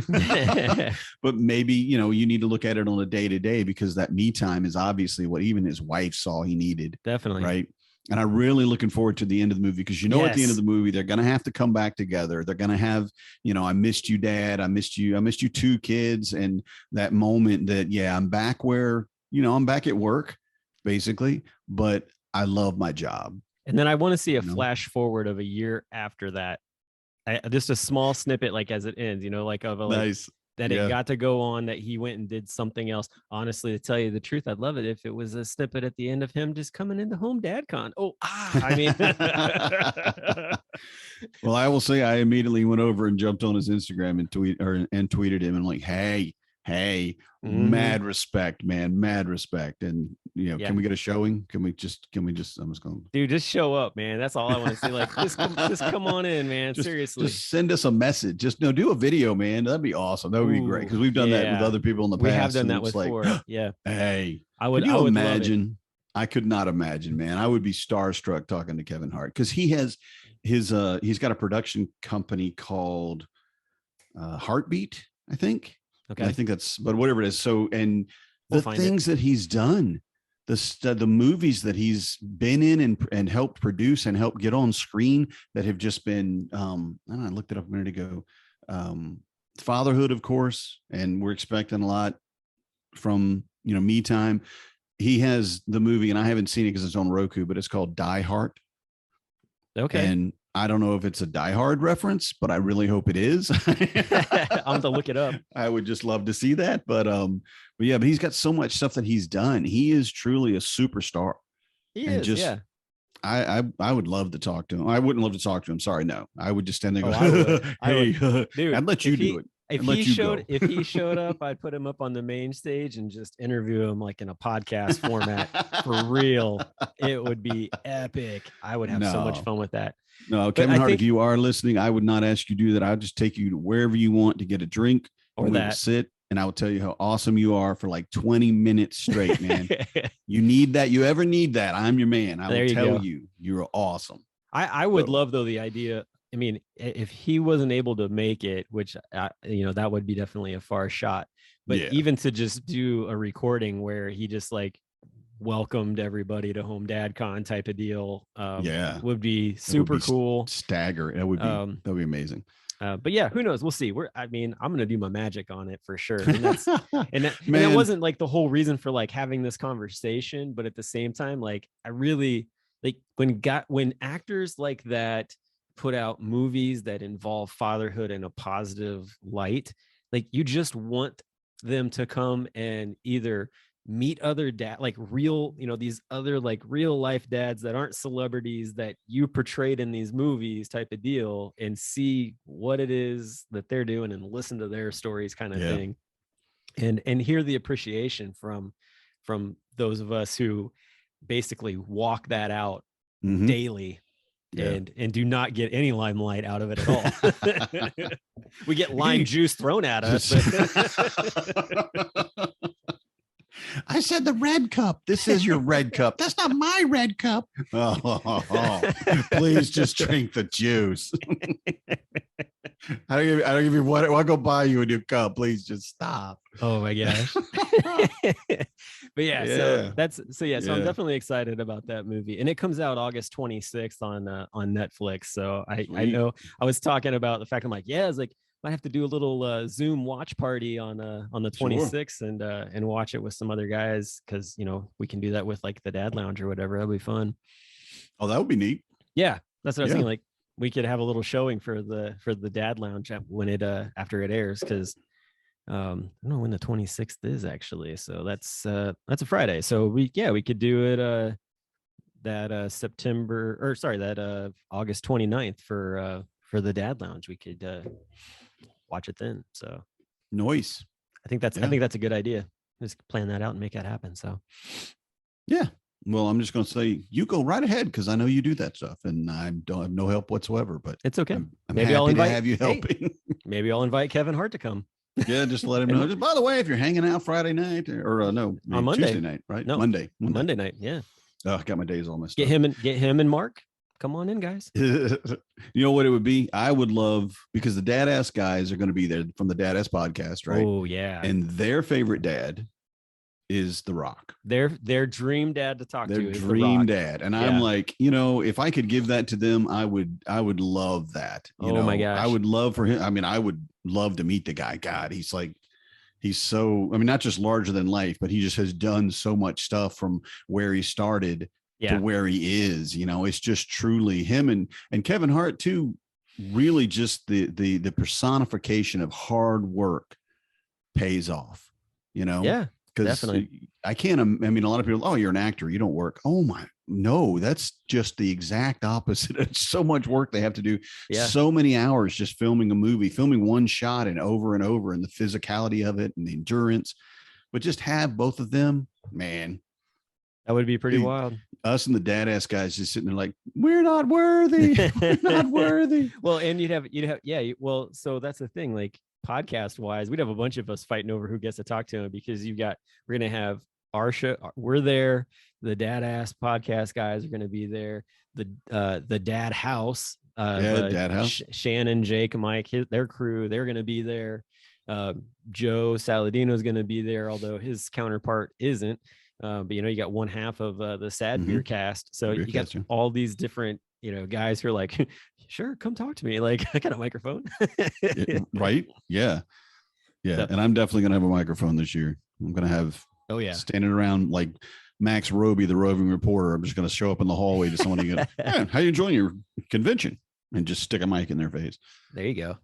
Speaker 2: but maybe, you need to look at it on a day-to-day, because that me time is obviously what even his wife saw he needed.
Speaker 1: Definitely.
Speaker 2: Right. And I'm really looking forward to the end of the movie, because, at the end of the movie, they're going to have to come back together. They're going to have, I missed you, Dad. I missed you two kids. And that moment that, I'm back where, I'm back at work basically, but I love my job.
Speaker 1: And then I want to see a flash forward of a year after that. Just a small snippet, like as it ends, like of a nice. That it got to go on, that he went and did something else. Honestly, to tell you the truth, I'd love it if it was a snippet at the end of him just coming into HomeDadCon.
Speaker 2: Well, I will say I immediately went over and jumped on his Instagram and tweeted him and like, hey, mad respect, man, mad respect. And can we get a showing? Can we just I'm just going,
Speaker 1: dude, just show up, man. That's all I want to see. Like, just come on in, man. Seriously,
Speaker 2: just send us a message. Just do a video, man. That'd be awesome. That would be great, because we've done that with other people in the past.
Speaker 1: We have done that before. Hey,
Speaker 2: I would imagine. I could not imagine, man. I would be starstruck talking to Kevin Hart, because he has he's got a production company called Heartbeat, I think.
Speaker 1: Okay.
Speaker 2: I think but whatever it is. So, and the things that he's done, the movies that he's been in and helped produce and helped get on screen that have just been, I don't know, I looked it up a minute ago. Fatherhood, of course. And we're expecting a lot from, me time. He has the movie, and I haven't seen it because it's on Roku, but it's called Die Hard.
Speaker 1: Okay.
Speaker 2: And I don't know if it's a Die Hard reference, but I really hope it is.
Speaker 1: I'm going to look it up.
Speaker 2: I would just love to see that. But he's got so much stuff that he's done. He is truly a superstar.
Speaker 1: He is.
Speaker 2: I would love to talk to him. I wouldn't love to talk to him. Sorry. No, I would just stand there and go,
Speaker 1: dude,
Speaker 2: I'd let you do it.
Speaker 1: If he showed up, I'd put him up on the main stage and just interview him like in a podcast format for real. It would be epic. I would have so much fun with that.
Speaker 2: No, Kevin Hart, if you are listening, I would not ask you to do that. I'll just take you to wherever you want to get a drink, or that sit, and I will tell you how awesome you are for like 20 minutes straight, man. You need that. You ever need that? I'm your man. I will tell you, you're awesome.
Speaker 1: I would love, though, the idea. I mean, if he wasn't able to make it, which, that would be definitely a far shot. But even to just do a recording where he just like welcomed everybody to HomeDadCon type of deal, would be super cool.
Speaker 2: Stagger. That would be amazing.
Speaker 1: But yeah, who knows? We'll see. I'm going to do my magic on it for sure. And that wasn't like the whole reason for like having this conversation. But at the same time, like I really like when actors like that put out movies that involve fatherhood in a positive light, like you just want them to come and either meet other like real, these other like real life dads that aren't celebrities that you portrayed in these movies type of deal, and see what it is that they're doing and listen to their stories kind of thing. and hear the appreciation from those of us who basically walk that out daily.
Speaker 2: Yeah.
Speaker 1: And do not get any limelight out of it at all. We get lime juice thrown at us.
Speaker 2: I said the red cup. This is your red cup. That's not my red cup. Please just drink the juice. I don't give you what. I'll go buy you a new cup. Please just stop.
Speaker 1: Oh my gosh. But yeah, so I'm definitely excited about that movie, and it comes out August 26th on Netflix. So I know I was talking about the fact I'm like, I was like, might have to do a little Zoom watch party on the 26th and watch it with some other guys, because we can do that with like the Dad Lounge or whatever. That'll be fun.
Speaker 2: Oh, that would be neat.
Speaker 1: Yeah, that's what I was thinking. Like we could have a little showing for the Dad Lounge when it after it airs, because I don't know when the 26th is actually. So that's a Friday. So we could do it that August 29th for the Dad Lounge. We could watch it then. So
Speaker 2: nice.
Speaker 1: I think that's a good idea. Just plan that out and make that happen. So
Speaker 2: yeah. Well, I'm just going to say you go right ahead, because I know you do that stuff, and I don't have no help whatsoever. But
Speaker 1: it's okay.
Speaker 2: I'm maybe I'll invite to have you helping.
Speaker 1: Maybe I'll invite Kevin Hart to come.
Speaker 2: Yeah, just let him know. Just, by the way, if you're hanging out Friday night or on Monday. Tuesday night, right?
Speaker 1: No,
Speaker 2: Monday
Speaker 1: night. Yeah.
Speaker 2: Oh, I got my days all messed
Speaker 1: up. Get him and Mark. Come on in, guys.
Speaker 2: You know what it would be? I would love, because the Dad Ass guys are going to be there from the Dad Ass podcast, right?
Speaker 1: Oh yeah.
Speaker 2: And their favorite dad is The Rock.
Speaker 1: Their dream dad to talk to.
Speaker 2: Their dream dad. And I'm like, if I could give that to them, I would love that.
Speaker 1: My gosh.
Speaker 2: I would love for him. I mean, I would love to meet the guy. God, he's so, I mean, not just larger than life, but he just has done so much stuff from where he started to where he is. It's just truly him and Kevin Hart too, really just the personification of hard work pays off,
Speaker 1: Yeah.
Speaker 2: Because I can't, I mean, a lot of people, oh, you're an actor, you don't work. Oh my, no, that's just the exact opposite. It's so much work they have to do. Yeah. So many hours just filming a movie, filming one shot and over, and the physicality of it and the endurance, but just have both of them, man.
Speaker 1: That would be pretty wild.
Speaker 2: Us and the Dad Ass guys just sitting there like, we're not worthy. We're not worthy.
Speaker 1: Well, and you'd have, well, so that's the thing, like podcast wise, we'd have a bunch of us fighting over who gets to talk to him, because we're going to have our show. We're there. The Dad Ass podcast guys are going to be there. The Dad House,
Speaker 2: Dad House.
Speaker 1: Shannon, Jake, Mike, their crew, they're going to be there. Joe Saladino is going to be there, although his counterpart isn't. But you got one half of the Sad Beer cast, so you got all these different guys who are like, sure, come talk to me, like I got a microphone.
Speaker 2: Right? Yeah. And I'm definitely gonna have a microphone this year. I'm gonna have standing around like Max Roby, the roving reporter. I'm just gonna show up in the hallway to someone and go, how you enjoying your convention, and just stick a mic in their face.
Speaker 1: There you go.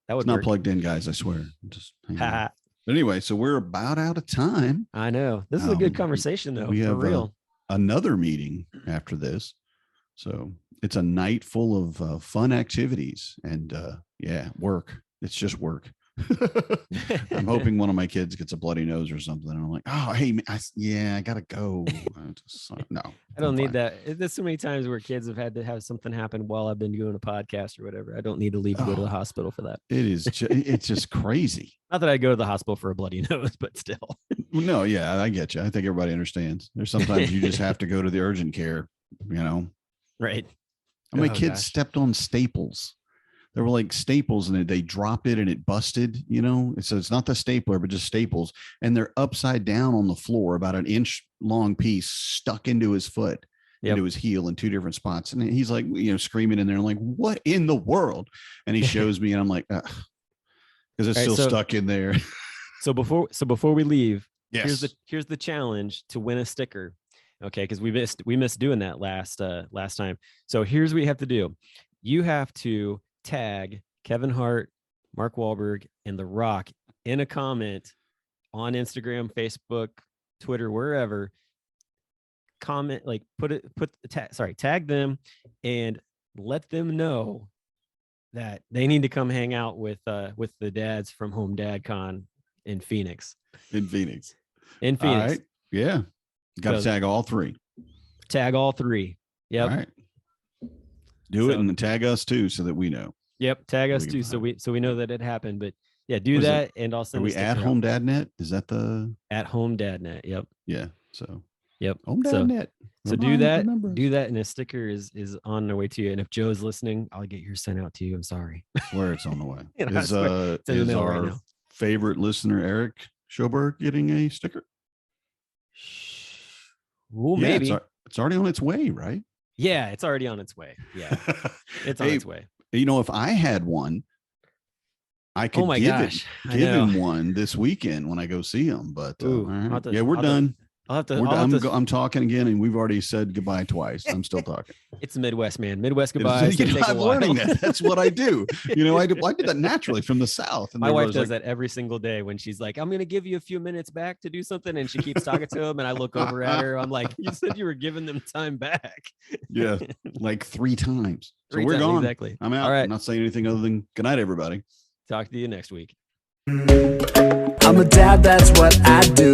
Speaker 1: That was
Speaker 2: not plugged in, guys, I swear. Just but anyway, so we're about out of time.
Speaker 1: I know. This is a good conversation, though.
Speaker 2: We have
Speaker 1: for real.
Speaker 2: Another meeting after this. So it's a night full of fun activities and work. It's just work. I'm hoping one of my kids gets a bloody nose or something. I'm like, oh, hey, I gotta go. No,
Speaker 1: I don't need that. There's so many times where kids have had to have something happen while I've been doing a podcast or whatever. I don't need to leave to go to the hospital for that.
Speaker 2: It's just crazy.
Speaker 1: Not that I go to the hospital for a bloody nose, but still.
Speaker 2: No, yeah, I get you. I think everybody understands. There's sometimes you just have to go to the urgent care,
Speaker 1: Right.
Speaker 2: My kids stepped on staples. There were like staples and they dropped it and it busted, So it's not the stapler, but just staples. And they're upside down on the floor, about an inch long piece stuck into his foot, into his heel in two different spots. And he's like, screaming in there. I'm like, what in the world? And he shows me and I'm like, because it's still stuck in there.
Speaker 1: So before we leave,
Speaker 2: yes.
Speaker 1: here's the challenge to win a sticker. Okay. Because we missed doing that last time. So here's what you have to do. You have to tag Kevin Hart, Mark Wahlberg, and The Rock in a comment on Instagram, Facebook, Twitter, wherever. Comment, like tag them and let them know that they need to come hang out with the dads from HomeDadCon in Phoenix.
Speaker 2: In Phoenix.
Speaker 1: In
Speaker 2: All
Speaker 1: Phoenix.
Speaker 2: right. Yeah. Got to
Speaker 1: So-
Speaker 2: tag all 3.
Speaker 1: Tag all 3. Yep.
Speaker 2: All right. Do it
Speaker 1: So-
Speaker 2: and tag us too, so that we know.
Speaker 1: Yep. Tag us
Speaker 2: We
Speaker 1: too,
Speaker 2: can
Speaker 1: so we know that it happened. But yeah, do
Speaker 2: What is
Speaker 1: that, and I'll send.
Speaker 2: Are we
Speaker 1: the sticker
Speaker 2: at
Speaker 1: out.
Speaker 2: HomeDadNet? Is that the
Speaker 1: At HomeDadNet? Yep.
Speaker 2: Yeah. So
Speaker 1: Yep.
Speaker 2: HomeDadNet.
Speaker 1: So do that. Do that, and a sticker is on the way to you. And if Joe's listening, I'll get yours sent out to you. I'm sorry.
Speaker 2: Where it's on the way.
Speaker 1: You know, I swear, it's in the
Speaker 2: Is
Speaker 1: mail right
Speaker 2: our
Speaker 1: now.
Speaker 2: favorite listener Eric Schoberg getting a sticker?
Speaker 1: Ooh,
Speaker 2: Yeah,
Speaker 1: maybe.
Speaker 2: it's already on its way, right?
Speaker 1: Yeah, it's already on its way. Yeah, it's on
Speaker 2: Hey,
Speaker 1: its way.
Speaker 2: You know, if I had one, I could
Speaker 1: Oh my
Speaker 2: give
Speaker 1: gosh, I
Speaker 2: give
Speaker 1: know.
Speaker 2: him one this weekend when I go see him. But
Speaker 1: Ooh,
Speaker 2: all right.
Speaker 1: I'll have to-
Speaker 2: Yeah, we're
Speaker 1: I'll have to-
Speaker 2: done.
Speaker 1: I'll have to.
Speaker 2: We're
Speaker 1: I'll
Speaker 2: done.
Speaker 1: have to
Speaker 2: I'm talking again, and we've already said goodbye twice. I'm still talking.
Speaker 1: it's the Midwest, man. Midwest goodbyes.
Speaker 2: You
Speaker 1: they
Speaker 2: know,
Speaker 1: take a
Speaker 2: I'm
Speaker 1: while.
Speaker 2: learning that. That's what I do. You know, I did that naturally from the South. And
Speaker 1: My wife
Speaker 2: everybody's
Speaker 1: does that every single day when she's like, I'm going to give you a few minutes back to do something. And she keeps talking to him. And I look over at her. I'm like, you said you were giving them time back.
Speaker 2: Yeah, like 3 times. So
Speaker 1: 3
Speaker 2: we're
Speaker 1: times,
Speaker 2: gone.
Speaker 1: Exactly.
Speaker 2: I'm out.
Speaker 1: All right.
Speaker 2: I'm not saying anything other than good night, everybody.
Speaker 1: Talk to you next week.
Speaker 3: I'm a dad, that's what I do.